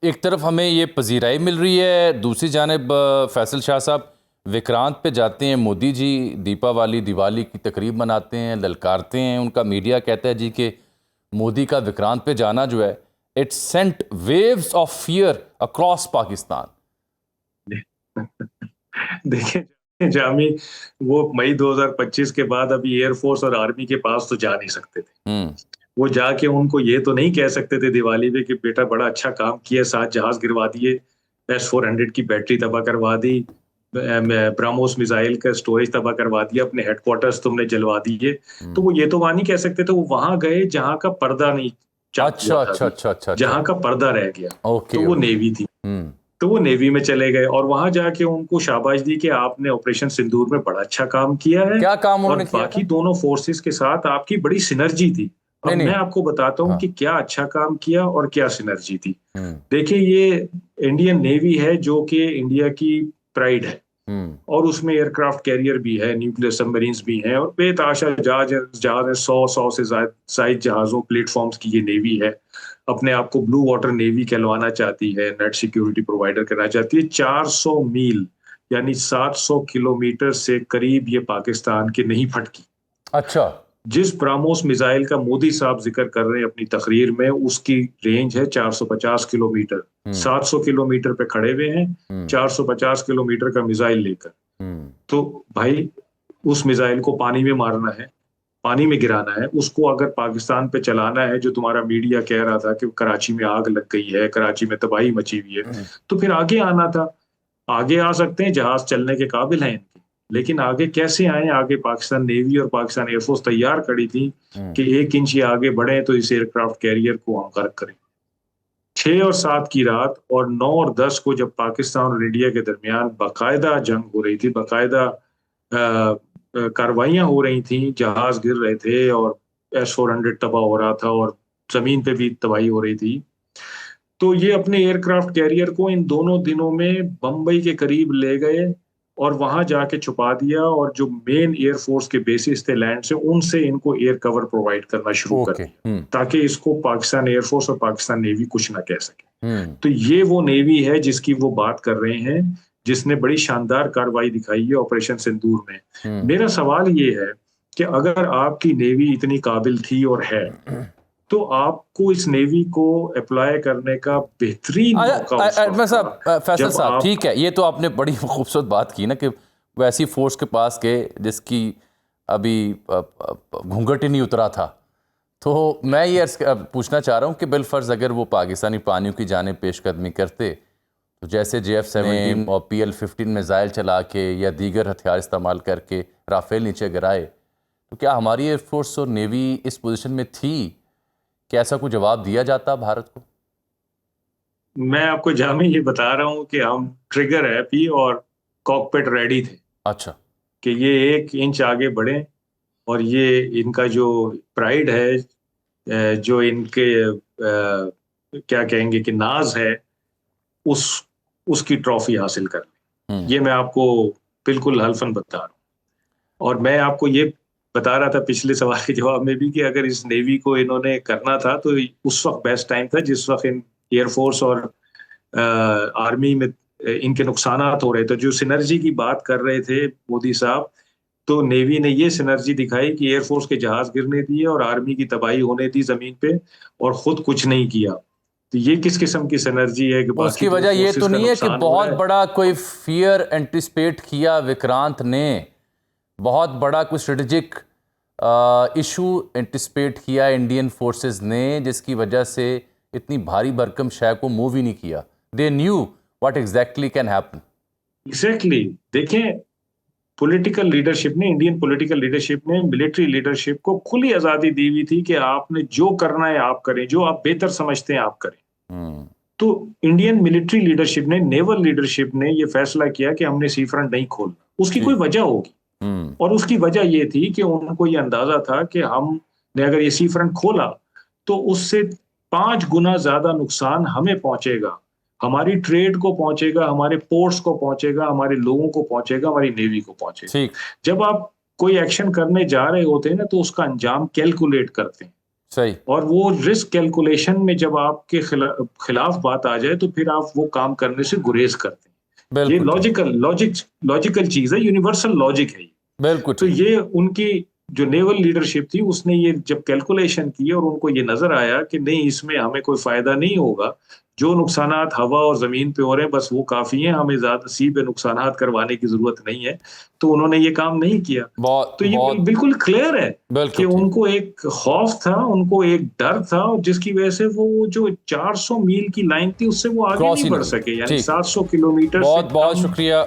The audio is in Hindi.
एक तरफ हमें ये पजीराई मिल रही है, दूसरी जानिब फैसल शाह साहब विक्रांत पे जाते हैं, मोदी जी दीपावली दिवाली की तकरीब मनाते हैं, ललकारते हैं, उनका मीडिया कहता है जी कि मोदी का विक्रांत पे जाना जो है it sent waves of fear across Pakistan. देखिए जामी, वो मई 2025 के बाद अभी एयरफोर्स और आर्मी के पास तो जा नहीं सकते थे। हम्म। वो जाके उनको ये तो नहीं कह सकते थे दिवाली पे कि बेटा बड़ा अच्छा काम किया, 7 जहाज गिरवा दिए, S-400 की बैटरी तबाह करवा दी, ब्रह्मोस मिसाइल का स्टोरेज तबाह करवा दिया, अपने हेडक्वार्टर्स तुमने जलवा दिए। तो वो ये तो वहां नहीं कह सकते थे। वो वहां गए जहां का पर्दा नहीं चाक हुआ अच्छा था अच्छा अभी, अच्छा अच्छा अच्छा। जहां का पर्दा रह गया। तो ओके वो ओके। नेवी थी। हम्म। तो वो नेवी में चले गए और वहां जाके उनको शाबाश दी कि आपने ऑपरेशन सिंदूर में बड़ा अच्छा काम किया है। क्या काम और उन्होंने किया बाकी था? दोनों फोर्सेस के साथ आपकी बड़ी सिनर्जी थी। नहीं अब नहीं। मैं आपको बताता हूं हाँ। कि क्या अच्छा काम किया और क्या सिनर्जी थी। हम्म। देखिए, ये इंडियन नेवी है जो कि इंडिया की प्राइड है, हम्म। और उसमें एयरक्राफ्ट कैरियर भी है, न्यूक्लियर सबमरीन्स भी हैं, और बेतहाशा जहाज जहाज है, 100 से जायद जहाजों प्लेटफॉर्म्स की ये नेवी है। अपने आप को ब्लू वाटर नेवी कहलवाना चाहती है, नेट सिक्योरिटी प्रोवाइडर करना चाहती है। 400 मील यानी 700 किलोमीटर से करीब ये पाकिस्तान के नहीं फटकी। अच्छा। जिस ब्राह्मोस मिसाइल का मोदी साहब जिक्र कर रहे हैं अपनी तकरीर में, उसकी रेंज है 450 किलोमीटर। हम्म। 700 किलोमीटर पे खड़े हुए हैं, हम्म। 450 किलोमीटर का मिसाइल लेकर। हम्म। तो भाई, उस मिसाइल को पानी में मारना है, पानी में गिराना है, उसको अगर पाकिस्तान पे चलाना है, जो तुम्हारा मीडिया कह रहा था कि कराची में आग लग गई है, कराची में तबाही मची हुई है, तो फिर आगे आना था। आगे आ सकते हैं, जहाज चलने के काबिल हैं इनके, लेकिन आगे कैसे आए? आगे पाकिस्तान नेवी और पाकिस्तान एयरफोर्स तैयार खड़ी थी हम्म। कि 1 इंच ही आगे बढ़े तो इस एयरक्राफ्ट कैरियर को हम गर्क करें। 6 और 7 की रात और 9 और 10 को जब पाकिस्तान और इंडिया के दरमियान बाकायदा जंग हो रही थी, बाकायदा कार्रवाइयां हो रही थी, जहाज गिर रहे थे और S-400 तबाह हो रहा था और जमीन पे भी तबाही हो रही थी, तो ये अपने एयरक्राफ्ट कैरियर को इन दोनों दिनों में बंबई के करीब ले गए और वहां जाके छुपा दिया, और जो मेन एयरफोर्स के बेसिस थे लैंड से, उनसे इनको एयर कवर प्रोवाइड करना शुरू कर ओके। दिया, ताकि इसको पाकिस्तान एयरफोर्स और पाकिस्तान नेवी कुछ ना कह सके। हम्म। तो ये वो नेवी है जिसकी वो बात कर रहे हैं, जिसने बड़ी शानदार कार्रवाई दिखाई है ऑपरेशन सिंदूर में। हम्म। मेरा सवाल ये है कि अगर आपकी नेवी इतनी काबिल थी और है, तो आपको इस नेवी को अप्लाई करने का बेहतरीन मौका उस वक्त एडमिन साहब, था फैसल जब साहब, आप। ठीक है, ये तो आपने बड़ी खूबसूरत बात की ना कि वैसी फोर्स के पास गए जिसकी अभी घूंघट ही नहीं उतरा था। तो मैं ये पूछना चाह रहा हूँ कि बिलफर्ज अगर वो पाकिस्तानी पानियों की जानिब पेशकदमी करते, तो जैसे JF-17 और PL-15 मिसाइल चला के या दीगर हथियार इस्तेमाल करके राफेल नीचे गिराए, तो क्या हमारी एयरफोर्स और नेवी इस पोजीशन में थी कि ऐसा कोई जवाब दिया जाता भारत को? मैं आपको जामी ये बता रहा हूँ कि हम ट्रिगर हैप्पी और कॉकपिट रेडी थे अच्छा। कि ये 1 इंच आगे बढ़े, और ये इनका जो प्राइड है, जो इनके क्या कहेंगे कि नाज है, उस उसकी ट्रॉफी हासिल कर लें। हम्म। ये मैं आपको बिल्कुल हल्फन बता रहा हूँ। और मैं आपको ये बता रहा था पिछले सवाल के जवाब में भी कि अगर इस नेवी को इन्होंने करना था तो उस वक्त बेस्ट टाइम था जिस वक्त इन एयरफोर्स और आर्मी में इनके नुकसानात हो रहे थे। जो सिनर्जी की बात कर रहे थे मोदी साहब, तो नेवी ने ये सिनर्जी दिखाई कि एयरफोर्स के जहाज गिरने दिए और आर्मी की तबाही होने दी जमीन पे, और खुद कुछ नहीं किया। तो ये किस किस्म की सिनर्जी है कि बाकी उसकी दो वजह ये फोर्सेस तो का नहीं है कि नुकसान हो रहा बहुत है। बड़ा कोई फियर एंटिसिपेट किया विक्रांत ने, बहुत बड़ा कोई स्ट्रेटेजिक इशू एंटिसिपेट किया इंडियन फोर्सेस ने, जिसकी वजह से इतनी भारी भरकम शय को मूव ही नहीं किया? They knew what exactly can happen. Exactly. देखें, पॉलिटिकल लीडरशिप ने, इंडियन पॉलिटिकल लीडरशिप ने मिलिट्री लीडरशिप को खुली आजादी दी हुई थी कि आपने जो करना है आप करें, जो आप बेहतर समझते हैं आप करें। हम्म। तो इंडियन मिलिट्री लीडरशिप ने, नेवल लीडरशिप ने यह फैसला किया कि हमने सी फ्रंट नहीं खोलना। उसकी जी। कोई वजह होगी, हम्म। और उसकी वजह यह थी कि उनको यह अंदाजा था कि हमने अगर ये सी फ्रंट खोला तो उससे 5 गुना ज्यादा नुकसान हमें पहुंचेगा, हमारी ट्रेड को पहुंचेगा, हमारे पोर्ट्स को पहुंचेगा, हमारे लोगों को पहुंचेगा, हमारी नेवी को पहुंचेगा। ठीक। जब आप कोई एक्शन करने जा रहे होते हैं ना, तो उसका अंजाम कैलकुलेट करते हैं। सही। और वो रिस्क कैलकुलेशन में जब आपके खिलाफ बात आ जाए तो फिर आप वो काम करने से गुरेज करते हैं। ये बिल्कुल लॉजिकल चीज है, यूनिवर्सल लॉजिक है। बिल्कुल तो ठीक। ये उनकी जो नेवल लीडरशिप थी उसने ये जब कैलकुलेशन की और उनको ये नजर आया कि नहीं, इसमें हमें कोई फायदा नहीं होगा, जो नुकसानात हवा और जमीन पे हो रहे हैं बस वो काफी हैं, हमें ज्यादा सी पे नुकसानात करवाने की जरूरत नहीं है, तो उन्होंने ये काम नहीं किया। बहुत तो ये बहुत बिल्कुल क्लियर है कि बिल्कुल ठीक। उनको एक खौफ था, उनको एक डर था, और जिसकी वजह से वो जो 400 मील की लाइन थी उससे वो आगे क्रॉस नहीं ही बढ़ नहीं हुई। सके, यानी ठीक है। 700 किलोमीटर से बहुत बहुत कम शुक्रिया